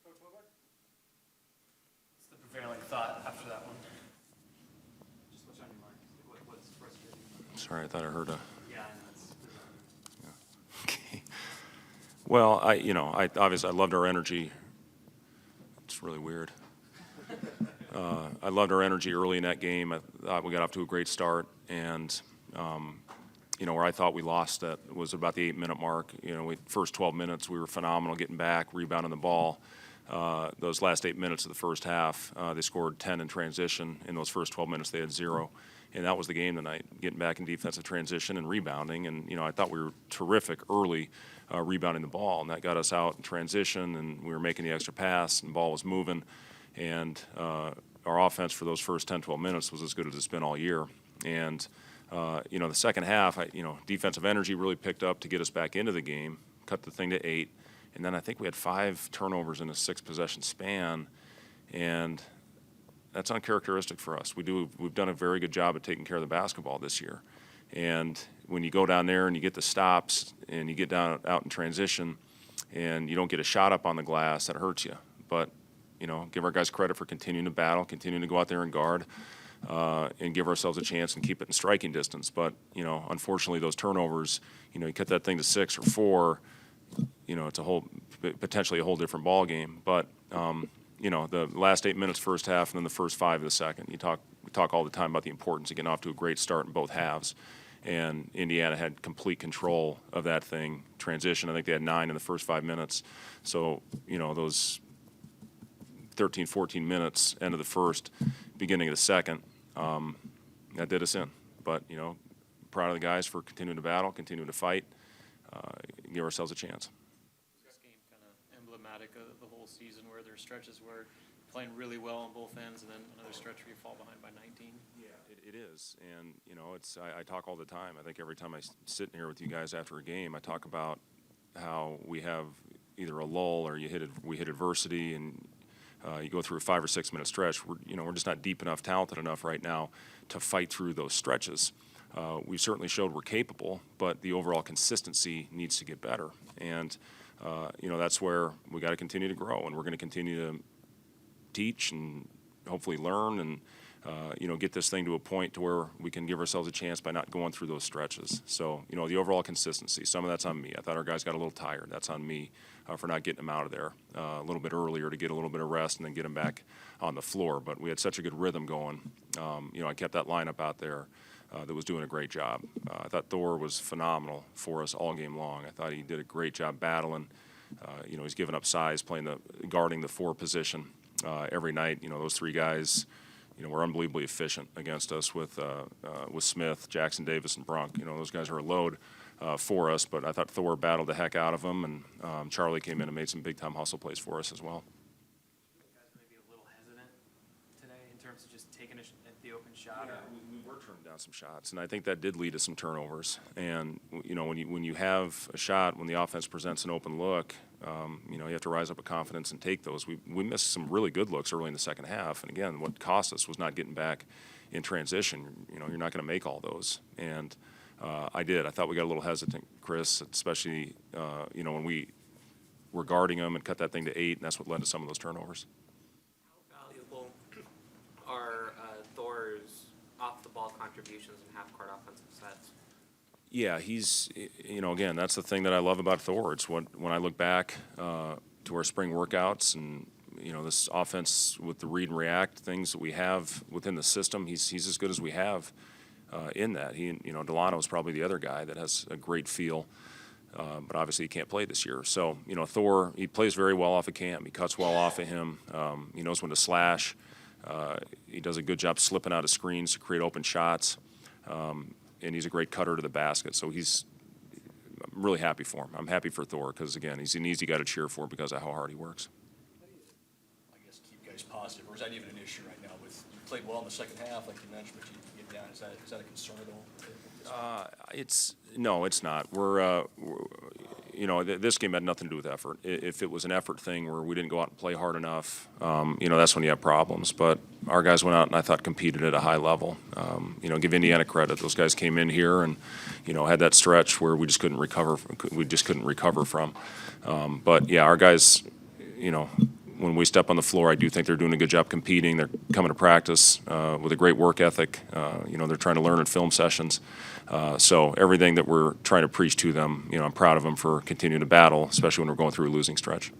Coach Hoiberg? What's the prevailing thought after that one? Just what's on your mind? What's frustrating? Sorry, I thought I heard a. Yeah, I know it's. Yeah. Okay. Well, I obviously I loved our energy. It's really weird. I loved our energy early in that game. I thought we got off to a great start, and where I thought we lost that was about the 8-minute mark. First 12 minutes we were phenomenal, getting back, rebounding the ball. Those last 8 minutes of the first half, they scored 10 in transition. In those first 12 minutes, they had 0. And that was the game tonight, getting back in defensive transition and rebounding. And, I thought we were terrific early rebounding the ball, and that got us out in transition, and we were making the extra pass, and the ball was moving. And our offense for those first 10, 12 minutes was as good as it's been all year. And, the second half, defensive energy really picked up to get us back into the game, cut the thing to 8. And then I think we had 5 turnovers in a 6-possession span, and that's uncharacteristic for us. We've done a very good job of taking care of the basketball this year. And when you go down there and you get the stops and you get down out in transition and you don't get a shot up on the glass, that hurts you. But, give our guys credit for continuing to battle, continuing to go out there and guard, and give ourselves a chance and keep it in striking distance. But, unfortunately, those turnovers, you cut that thing to 6 or 4, it's potentially a whole different ball game. But the last 8 minutes first half and then the first 5 of the second, we talk all the time about the importance of getting off to a great start in both halves. And Indiana had complete control of that thing. Transition, I think they had 9 in the first 5 minutes. So those 13, 14 minutes, end of the first, beginning of the second, that did us in. But proud of the guys for continuing to battle, continuing to fight, give ourselves a chance. This game kind of emblematic of the whole season, where there are stretches where playing really well on both ends, and then another stretch where you fall behind by 19. Yeah, it is, and I talk all the time. I think every time I sit in here with you guys after a game, I talk about how we have either a lull or we hit adversity, and you go through a 5 or 6 minute stretch. We're just not deep enough, talented enough right now to fight through those stretches. We've certainly showed we're capable, but the overall consistency needs to get better. And, that's where we got to continue to grow, and we're going to continue to teach and hopefully learn and, get this thing to a point to where we can give ourselves a chance by not going through those stretches. So, the overall consistency, some of that's on me. I thought our guys got a little tired. That's on me for not getting them out of there a little bit earlier to get a little bit of rest and then get them back on the floor. But we had such a good rhythm going. I kept that lineup out there. That was doing a great job. I thought Thor was phenomenal for us all game long. I thought he did a great job battling. He's giving up size, guarding the 4 position every night. Those 3 guys, were unbelievably efficient against us with Smith, Jackson Davis, and Brunk. Those guys are a load for us. But I thought Thor battled the heck out of them, and Charlie came in and made some big-time hustle plays for us as well. Shot. Yeah, we were turning down some shots, and I think that did lead to some turnovers. And when you have a shot, when the offense presents an open look, you have to rise up with confidence and take those. We missed some really good looks early in the second half, and again, what cost us was not getting back in transition. You're not going to make all those, and I did. I thought we got a little hesitant, Chris, especially when we were guarding them and cut that thing to 8, and that's what led to some of those turnovers. How valuable are Thor's off-the-ball contributions and half-court offensive sets? Yeah, he's, again, that's the thing that I love about Thor. It's when I look back to our spring workouts and, this offense with the read and react things that we have within the system, he's as good as we have in that. Delano's probably the other guy that has a great feel, but obviously he can't play this year. So, Thor, he plays very well off of Cam. He cuts well off of him. He knows when to slash. He does a good job slipping out of screens to create open shots, and he's a great cutter to the basket. So I'm really happy for him. I'm happy for Thor because, again, he's an easy guy to cheer for because of how hard he works. I guess keep guys positive, or is that even an issue right now? You played well in the second half, like you mentioned, but you get down. Is that a concern at all? No, it's not. This game had nothing to do with effort. If it was an effort thing where we didn't go out and play hard enough, that's when you have problems. But our guys went out and I thought competed at a high level. Give Indiana credit. Those guys came in here and, had that stretch where we just couldn't recover. We just couldn't recover from. But yeah, our guys, you know, when we step on the floor, I do think they're doing a good job competing. They're coming to practice with a great work ethic. You know, they're trying to learn in film sessions. So everything that we're trying to preach to them, you know, I'm proud of them for continuing to battle, especially when we're going through a losing stretch.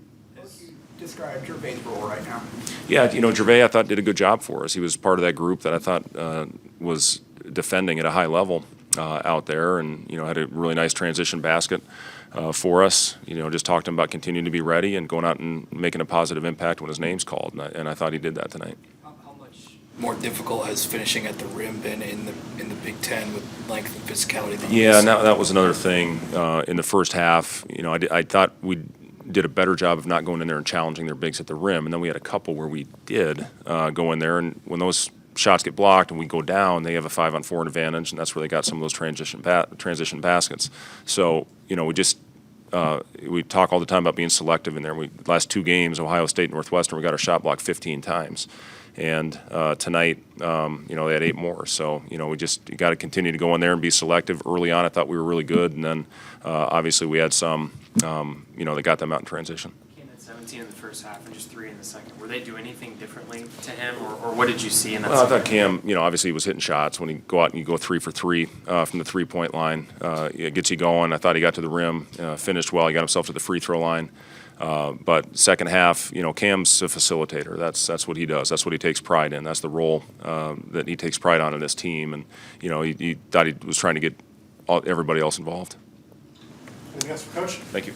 Describe Gervais' role right now. Yeah, you know, Gervais, I thought, did a good job for us. He was part of that group that I thought was defending at a high level out there, and, you know, had a really nice transition basket for us. You know, just talked to him about continuing to be ready and going out and making a positive impact when his name's called, and I thought he did that tonight. How much more difficult has finishing at the rim been in the Big Ten with length and physicality? Yeah, and that was another thing in the first half. You know, I thought we did a better job of not going in there and challenging their bigs at the rim, and then we had a couple where we did go in there, and when those shots get blocked and we go down, they have a 5-on-4 advantage, and that's where they got some of those transition baskets. So, you know, we talk all the time about being selective in there. Last 2 games, Ohio State and Northwestern, we got our shot blocked 15 times. And tonight, you know, they had 8 more. So, you know, you got to continue to go in there and be selective. Early on, I thought we were really good, and then obviously we had some, you know, that got them out in transition. Came at 17 in the first half and just 3 in the second. Were they doing anything differently to him, or what did you see in that? Well, I thought Cam, you know, obviously he was hitting shots. When you go out and you go 3 for 3 from the 3-point line, it gets you going. I thought he got to the rim, finished well. He got himself to the free throw line. But second half, you know, Cam's a facilitator. That's what he does. That's what he takes pride in. That's the role that he takes pride on in this team. And, you know, he thought he was trying to get everybody else involved. Anything else for Coach? Thank you.